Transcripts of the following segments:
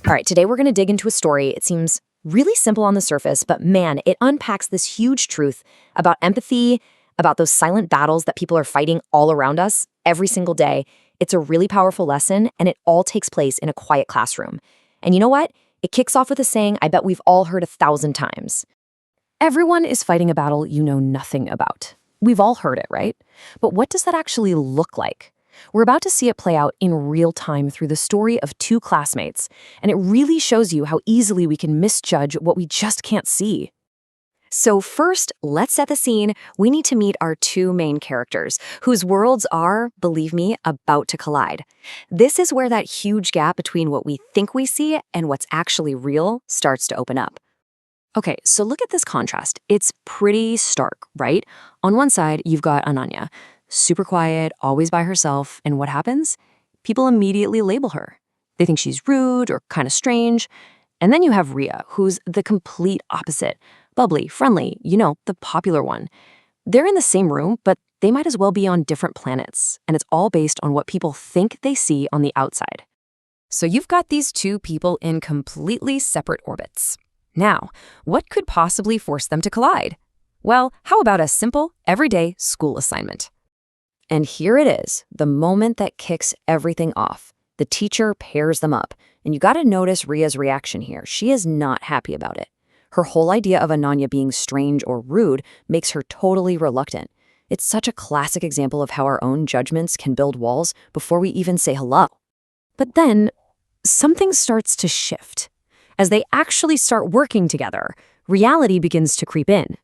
All right, today we're going to dig into a story. It seems really simple on the surface, but man, it unpacks this huge truth about empathy, about those silent battles that people are fighting all around us every single day. It's a really powerful lesson, and it all takes place in a quiet classroom. And you know what? It kicks off with a saying I bet we've all heard 1,000 times. Everyone is fighting a battle you know nothing about. We've all heard it, right? But what does that actually look like? We're about to see it play out in real time through the story of two classmates, and it really shows you how easily we can misjudge what we just can't see. So first, let's set the scene. We need to meet our two main characters, whose worlds are, believe me, about to collide. This is where that huge gap between what we think we see and what's actually real starts to open up. Okay, so look at this contrast. It's pretty stark, right? On one side, you've got Ananya, super quiet, always by herself, and what happens? People immediately label her. They think she's rude or kind of strange. And then you have Ria, who's the complete opposite. Bubbly, friendly, the popular one. They're in the same room, but they might as well be on different planets, and it's all based on what people think they see on the outside. So you've got these two people in completely separate orbits. Now, what could possibly force them to collide? Well, how about a simple, everyday school assignment? And here it is, the moment that kicks everything off. The teacher pairs them up, and you gotta notice Ria's reaction here. She is not happy about it. Her whole idea of Ananya being strange or rude makes her totally reluctant. It's such a classic example of how our own judgments can build walls before we even say hello. But then, something starts to shift. As they actually start working together, reality begins to creep in.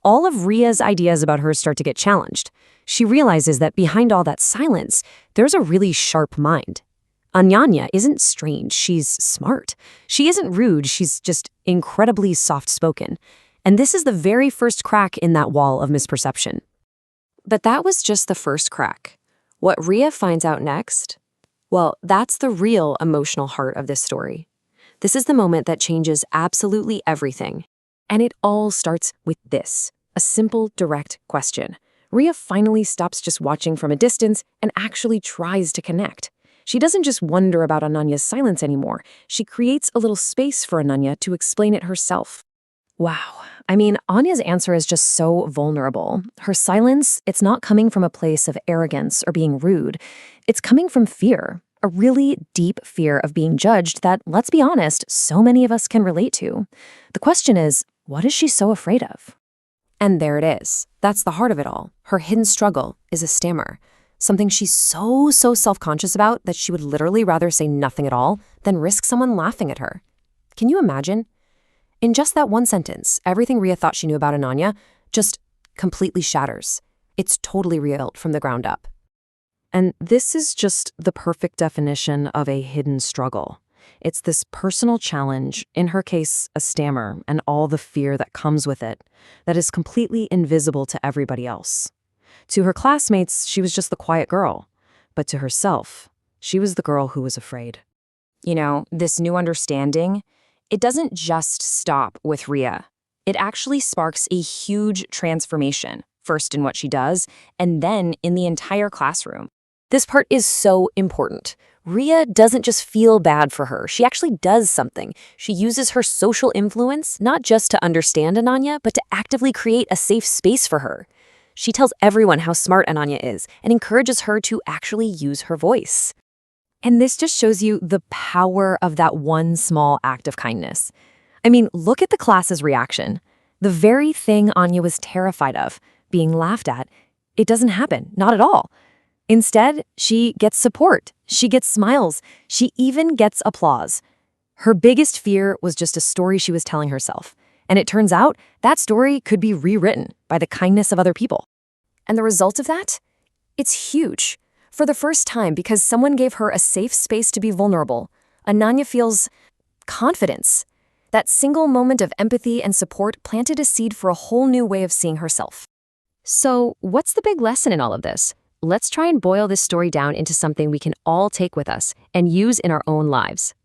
All of Ria's ideas about her start to get challenged. She realizes that behind all that silence, there's a really sharp mind. Anyanya isn't strange, she's smart. She isn't rude, she's just incredibly soft-spoken. And this is the very first crack in that wall of misperception. But that was just the first crack. What Ria finds out next? Well, that's the real emotional heart of this story. This is the moment that changes absolutely everything. And it all starts with this, a simple, direct question. Ria finally stops just watching from a distance and actually tries to connect. She doesn't just wonder about Ananya's silence anymore. She creates a little space for Ananya to explain it herself. Wow. I mean, Anya's answer is just so vulnerable. Her silence, it's not coming from a place of arrogance or being rude. It's coming from fear, a really deep fear of being judged that, let's be honest, so many of us can relate to. The question is, what is she so afraid of? And there it is. That's the heart of it all. Her hidden struggle is a stammer. Something she's so self-conscious about that she would literally rather say nothing at all than risk someone laughing at her. Can you imagine? In just that one sentence, everything Ria thought she knew about Ananya just completely shatters. It's totally rebuilt from the ground up. And this is just the perfect definition of a hidden struggle. It's this personal challenge, in her case, a stammer, and all the fear that comes with it, that is completely invisible to everybody else. To her classmates, she was just the quiet girl. But to herself, she was the girl who was afraid. This new understanding, it doesn't just stop with Ria. It actually sparks a huge transformation, first in what she does, and then in the entire classroom. This part is so important. Ria doesn't just feel bad for her. She actually does something. She uses her social influence not just to understand Ananya, but to actively create a safe space for her. She tells everyone how smart Ananya is and encourages her to actually use her voice. And this just shows you the power of that one small act of kindness. I mean, look at the class's reaction. The very thing Anya was terrified of, being laughed at, it doesn't happen, not at all. Instead, she gets support, she gets smiles, she even gets applause. Her biggest fear was just a story she was telling herself. And it turns out that story could be rewritten by the kindness of other people. And the result of that? It's huge. For the first time, because someone gave her a safe space to be vulnerable, Ananya feels confidence. That single moment of empathy and support planted a seed for a whole new way of seeing herself. So, what's the big lesson in all of this? Let's try and boil this story down into something we can all take with us and use in our own lives.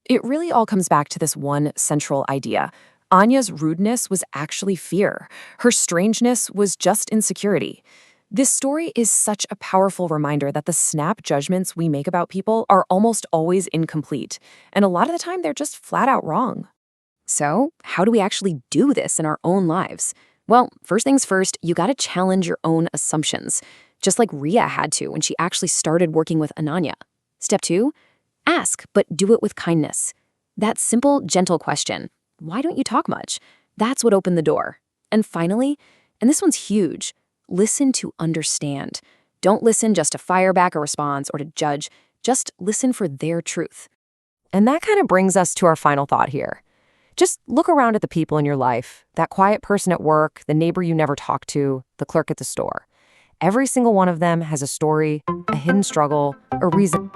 It really all comes back to this one central idea. Anya's rudeness was actually fear. Her strangeness was just insecurity. This story is such a powerful reminder that the snap judgments we make about people are almost always incomplete, and a lot of the time they're just flat out wrong. So, how do we actually do this in our own lives? Well, first things first, you gotta challenge your own assumptions, just like Ria had to when she actually started working with Ananya. Step 2, ask, but do it with kindness. That simple, gentle question, why don't you talk much? That's what opened the door. And finally, and this one's huge, listen to understand. Don't listen just to fire back a response or to judge, just listen for their truth. And that kind of brings us to our final thought here. Just look around at the people in your life, that quiet person at work, the neighbor you never talk to, the clerk at the store. Every single one of them has a story, a hidden struggle, a reason.